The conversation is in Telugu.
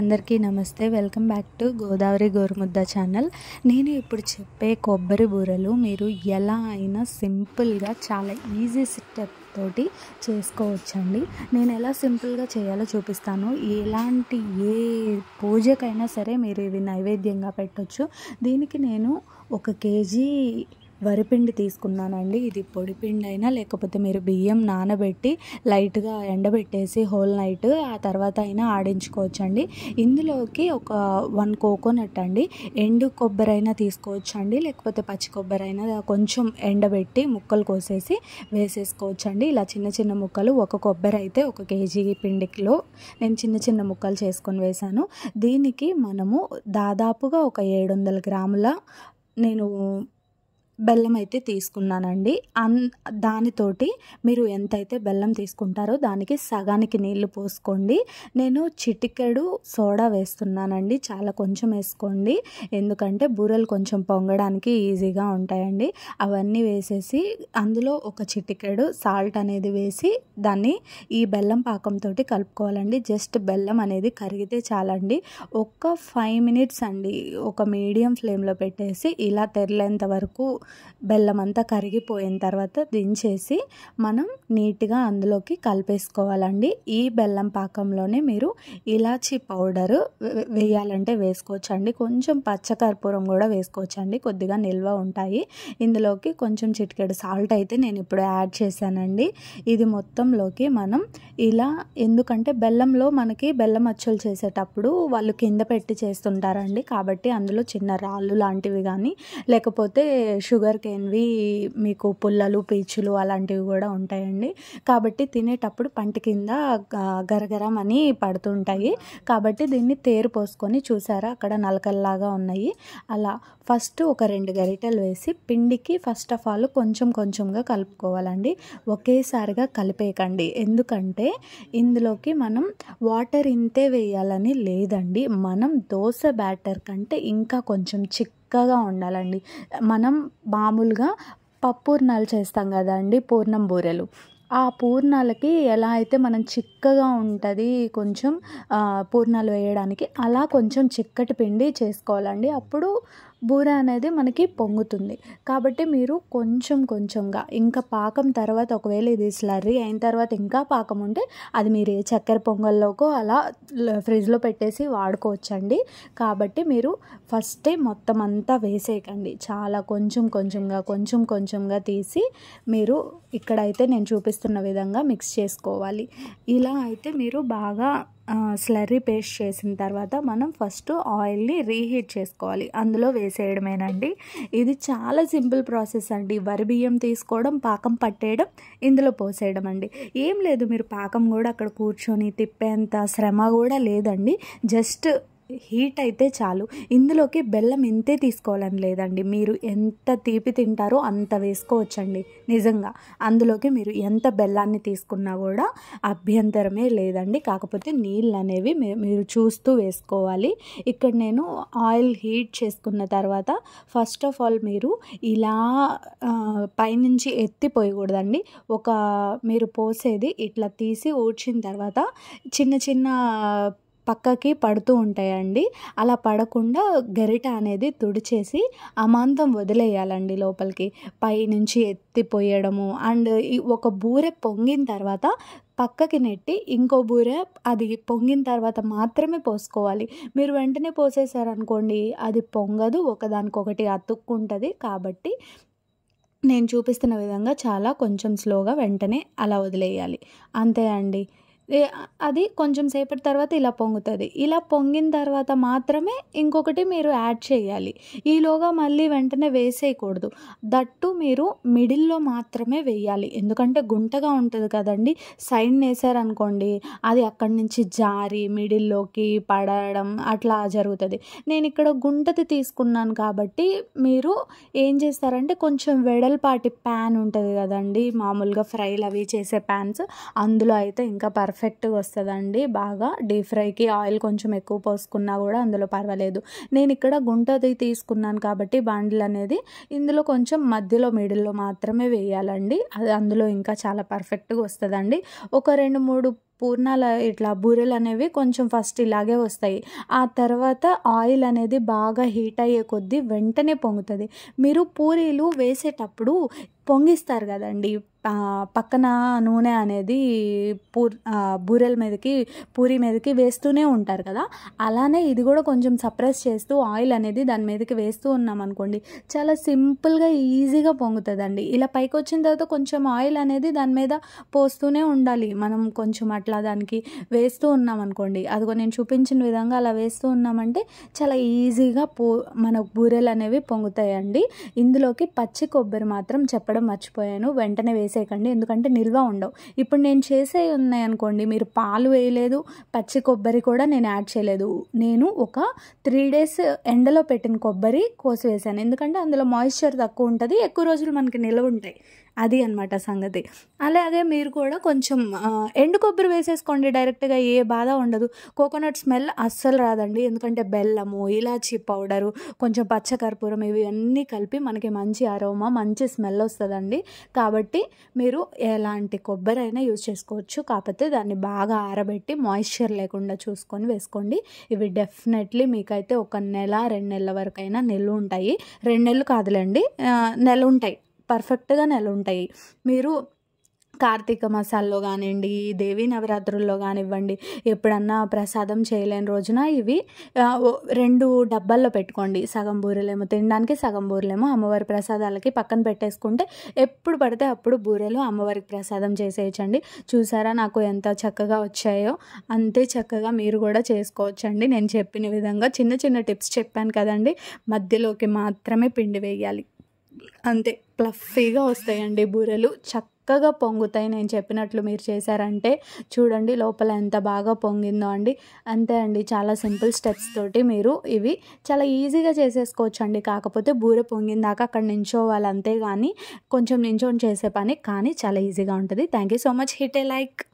అందరికీ నమస్తే. Welcome back to Godavari Gorumudda channel. నేను ఇప్పుడు చెప్పే కొబ్బరి బూరెలు మీరు ఎలా అయినా సింపుల్గా చాలా ఈజీ స్టెప్ తోటి చేసుకోవచ్చండి. నేను ఎలా సింపుల్గా చేయాలో చూపిస్తాను. ఎలాంటి ఏ పూజకైనా సరే మీరు ఇవి నైవేద్యంగా పెట్టొచ్చు. దీనికి నేను 1 కేజీ వరిపిండి తీసుకున్నానండి. ఇది పొడిపిండి అయినా లేకపోతే మీరు బియ్యం నానబెట్టి లైట్గా ఎండబెట్టేసి హోల్ నైట్ ఆ తర్వాత అయినా ఆడించుకోవచ్చండి. ఇందులోకి ఒక 1 కోకోనట్ అండి, ఎండు కొబ్బరి అయినా తీసుకోవచ్చండి, లేకపోతే పచ్చి కొబ్బరి అయినా కొంచెం ఎండబెట్టి ముక్కలు కోసేసి వేసేసుకోవచ్చండి. ఇలా చిన్న చిన్న ముక్కలు, 1 కొబ్బరి అయితే 1 కేజీ పిండికిలో నేను చిన్న చిన్న ముక్కలు చేసుకొని వేశాను. దీనికి మనము దాదాపుగా ఒక 700 గ్రాముల నేను బెల్లం అయితే తీసుకున్నానండి. దానితోటి మీరు ఎంతైతే బెల్లం తీసుకుంటారో దానికి సగానికి నీళ్లు పోసుకోండి. నేను చిటికెడు సోడా వేస్తున్నానండి. చాలా కొంచెం వేసుకోండి, ఎందుకంటే బూరెలు కొంచెం పొంగడానికి ఈజీగా ఉంటాయండి. అవన్నీ వేసేసి అందులో ఒక చిటికెడు సాల్ట్ అనేది వేసి దాన్ని ఈ బెల్లం పాకంతో కలుపుకోవాలండి. జస్ట్ బెల్లం అనేది కరిగితే చాలండి. ఒక 5 మినిట్స్ అండి, ఒక మీడియం ఫ్లేమ్లో పెట్టేసి ఇలా తెరలేంత వరకు బెల్లం అంతా కరిగిపోయిన తర్వాత దించేసి మనం నీట్గా అందులోకి కలిపేసుకోవాలండి. ఈ బెల్లం పాకంలోనే మీరు ఇలాచీ పౌడర్ వేయాలంటే వేసుకోవచ్చండి. కొంచెం పచ్చకర్పూరం కూడా వేసుకోవచ్చండి, కొద్దిగా నిల్వ ఉంటాయి. ఇందులోకి కొంచెం చిటికెడు సాల్ట్ అయితే నేను ఇప్పుడు యాడ్ చేశానండి. ఇది మొత్తంలోకి మనం ఇలా, ఎందుకంటే బెల్లంలో మనకి బెల్లం అచ్చులు చేసేటప్పుడు వాళ్ళు కింద పెట్టి చేస్తుంటారండి. కాబట్టి అందులో చిన్న రాళ్ళు లాంటివి కానీ లేకపోతే షుగర్ కేన్వి మీకు పుల్లలు పీచులు అలాంటివి కూడా ఉంటాయండి. కాబట్టి తినేటప్పుడు పంటి కింద గరగరం అని పడుతుంటాయి. కాబట్టి దీన్ని తేరు పోసుకొని, చూసారా అక్కడ నలకల్లాగా ఉన్నాయి, అలా ఫస్ట్ ఒక 2 గరిటెలు వేసి పిండికి ఫస్ట్ ఆఫ్ ఆల్ కొంచెం కొంచెంగా కలుపుకోవాలండి. ఒకేసారిగా కలిపేయకండి, ఎందుకంటే ఇందులోకి మనం వాటర్ ఇంతే వేయాలని లేదండి. మనం దోశ బ్యాటర్ కంటే ఇంకా కొంచెం చిక్కగా ఉండాలండి. మనం మామూలుగా పప్పూర్ణాలు చేస్తాం కదండి, పూర్ణం బూరెలు, ఆ పూర్ణాలకి ఎలా అయితే మనం చిక్కగా ఉంటుంది కొంచెం పూర్ణాలు వేయడానికి, అలా కొంచెం చిక్కటి పిండి చేసుకోవాలండి. అప్పుడు బూర అనేది మనకి పొంగుతుంది. కాబట్టి మీరు కొంచెం కొంచెంగా, ఇంకా పాకం తర్వాత ఒకవేళ ఇది స్లర్రీ అయిన తర్వాత ఇంకా పాకం ఉంటే అది మీరు ఏ చక్కెర పొంగల్లోకో అలా ఫ్రిడ్జ్లో పెట్టేసి వాడుకోవచ్చండి. కాబట్టి మీరు ఫస్టే మొత్తం అంతా వేసేయకండి, చాలా కొంచెం కొంచెంగా తీసి మీరు ఇక్కడైతే నేను చూపిస్తున్న విధంగా మిక్స్ చేసుకోవాలి. ఇలా అయితే మీరు బాగా స్లర్రీ పేస్ట్ చేసిన తర్వాత మనం ఫస్ట్ ఆయిల్ని రీహీట్ చేసుకోవాలి, అందులో వేసేయడమేనండి. ఇది చాలా సింపుల్ ప్రాసెస్ అండి. వరి బియ్యం తీసుకోవడం, పాకం పట్టేయడం, ఇందులో పోసేయడం అండి. ఏం లేదు, మీరు పాకం కూడా అక్కడ కూర్చొని తిప్పేంత శ్రమ కూడా లేదండి. జస్ట్ హీట్ అయితే చాలు. ఇందులోకి బెల్లం ఇంతే తీసుకోవాలని లేదండి, మీరు ఎంత తీపి తింటారో అంత వేసుకోవచ్చండి. నిజంగా అందులోకి మీరు ఎంత బెల్లాన్ని తీసుకున్నా కూడా అభ్యంతరమే లేదండి. కాకపోతే నీళ్ళు అనేవి మీరు చూస్తూ వేసుకోవాలి. ఇక్కడ నేను ఆయిల్ హీట్ చేసుకున్న తర్వాత ఫస్ట్ ఆఫ్ ఆల్ మీరు ఇలా పైనుంచి ఎత్తిపోయకూడదండి. మీరు పోసేది ఇట్లా తీసి ఊడ్చిన తర్వాత చిన్న చిన్న పక్కకి పడుతూ ఉంటాయండి. అలా పడకుండా గరిట అనేది తుడిచేసి అమాంతం వదిలేయాలండి లోపలికి. పైనుంచి ఎత్తిపోయడము అండ్ ఒక బూరె పొంగిన తర్వాత పక్కకి నెట్టి ఇంకో బూరె అది పొంగిన తర్వాత మాత్రమే పోసుకోవాలి. మీరు వెంటనే పోసేసారనుకోండి అది పొంగదు, ఒకదానికొకటి అతుక్కుంటుంది. కాబట్టి నేను చూపిస్తున్న విధంగా చాలా కొంచెం స్లోగా వెంటనే అలా వదిలేయాలి, అంతే అండి. అది కొంచెం సేపటి తర్వాత ఇలా పొంగుతుంది. ఇలా పొంగిన తర్వాత మాత్రమే ఇంకొకటి మీరు యాడ్ చేయాలి. ఈలోగా మళ్ళీ వెంటనే వేసేయకూడదు. దట్టు మీరు మిడిల్లో మాత్రమే వేయాలి, ఎందుకంటే గుంటగా ఉంటుంది కదండి. సైడ్ వేసారనుకోండి అది అక్కడి నుంచి జారి మిడిల్లోకి పడడం అట్లా జరుగుతుంది. నేను ఇక్కడ గుంటది తీసుకున్నాను కాబట్టి మీరు ఏం చేస్తారంటే కొంచెం వెడల్పాటి ప్యాన్ ఉంటుంది కదండి, మామూలుగా ఫ్రైలు అవి చేసే ప్యాన్స్, అందులో అయితే ఇంకా పర్ఫెక్ట్గా వస్తుందండి. బాగా డీప్ ఫ్రైకి ఆయిల్ కొంచెం ఎక్కువ పోసుకున్నా కూడా అందులో పర్వాలేదు. నేను ఇక్కడ గుంటది తీసుకున్నాను కాబట్టి బాండిల్ అనేది ఇందులో కొంచెం మధ్యలో మిడిల్లో మాత్రమే వేయాలండి. అది అందులో ఇంకా చాలా పర్ఫెక్ట్గా వస్తుందండి. ఒక 2-3 పూర్ణాలు ఇట్లా బూరెలు అనేవి కొంచెం ఫస్ట్ ఇలాగే వస్తాయి. ఆ తర్వాత ఆయిల్ అనేది బాగా హీట్ అయ్యే కొద్దీ వెంటనే పొంగుతుంది. మీరు పూరీలు వేసేటప్పుడు పొంగిస్తారు కదండి, పక్కన నూనె అనేది బూరెల మీదకి పూరి మీదకి వేస్తూనే ఉంటారు కదా, అలానే ఇది కూడా కొంచెం సప్రెస్ చేస్తూ ఆయిల్ అనేది దాని మీదకి వేస్తూ ఉన్నాం అనుకోండి, చాలా సింపుల్గా ఈజీగా పొంగుతుందండి. ఇలా పైకి వచ్చిన తర్వాత కొంచెం ఆయిల్ అనేది దాని మీద పోస్తూనే ఉండాలి. మనం కొంచెం అట్లా దానికి వేస్తూ ఉన్నాం అనుకోండి, అదిగో నేను చూపించిన విధంగా అలా వేస్తూ ఉన్నామంటే చాలా ఈజీగా మన బూరెలు అనేవి పొంగుతాయండి. ఇందులోకి పచ్చి కొబ్బరి మాత్రం చెప్పడం మర్చిపోయాను, వెంటనే వేసేయకండి, ఎందుకంటే నిల్వ ఉండవు. ఇప్పుడు నేను చేసే ఉన్నాయనుకోండి, మీరు పాలు వేయలేదు, పచ్చి కొబ్బరి కూడా నేను యాడ్ చేయలేదు. నేను ఒక 3 days ఎండలో పెట్టిన కొబ్బరి కోసి వేసాను, ఎందుకంటే అందులో మాయిశ్చర్ తక్కువ ఉంటుంది, ఎక్కువ రోజులు మనకి నిల్వ ఉంటాయి. అది అనమాట సంగతి. అలాగే మీరు కూడా కొంచెం ఎండు కొబ్బరి వేసేసుకోండి డైరెక్ట్గా, ఏ బాధ ఉండదు. కోకోనట్ స్మెల్ అస్సలు రాదండి, ఎందుకంటే బెల్లము, ఇలాచీ పౌడరు, కొంచెం పచ్చకర్పూరం ఇవి అన్నీ కలిపి మనకి మంచి అరోమా, మంచి స్మెల్ వస్తుందండి. కాబట్టి మీరు ఎలాంటి కొబ్బరి అయినా యూజ్ చేసుకోవచ్చు, కాకపోతే దాన్ని బాగా ఆరబెట్టి మాయిశ్చర్ లేకుండా చూసుకొని వేసుకోండి. ఇవి డెఫినెట్లీ మీకైతే 1 నెల 2 నెలల వరకైనా నిల్వ ఉంటాయి. 2 నెలలు కాదులేండి, నెల ఉంటాయి, పర్ఫెక్ట్గా నెల ఉంటాయి. మీరు కార్తీక మాసాల్లో కానివ్వండి, దేవీ నవరాత్రుల్లో కానివ్వండి, ఎప్పుడన్నా ప్రసాదం చేయలేని రోజున ఇవి 2 డబ్బాల్లో పెట్టుకోండి. సగం బూరెలేమో తినడానికి, సగం బూరెలేమో అమ్మవారి ప్రసాదాలకి పక్కన పెట్టేసుకుంటే ఎప్పుడు పడితే అప్పుడు బూరెలు అమ్మవారికి ప్రసాదం చేసేయచ్చండి. చూసారా నాకు ఎంత చక్కగా వచ్చాయో, అంతే చక్కగా మీరు కూడా చేసుకోవచ్చండి. నేను చెప్పిన విధంగా చిన్న చిన్న టిప్స్ చెప్పాను కదండి, మధ్యలోకి మాత్రమే పిండి వేయాలి, అంతే. ప్లఫీగా వస్తాయండి బూరెలు, చక్కగా పొంగుతాయి. నేను చెప్పినట్లు మీరు చేశారంటే చూడండి లోపల ఎంత బాగా పొంగిందో అండి. అంతే అండి, చాలా సింపుల్ స్టెప్స్ తోటి మీరు ఇవి చాలా ఈజీగా చేసేసుకోవచ్చు అండి. కాకపోతే బూరె పొంగిందాక అక్కడ నించోవాలి అంతే, కానీ కొంచెం నించొని చేసే పని, కానీ చాలా ఈజీగా ఉంటుంది. Thank you so much. Hit A like.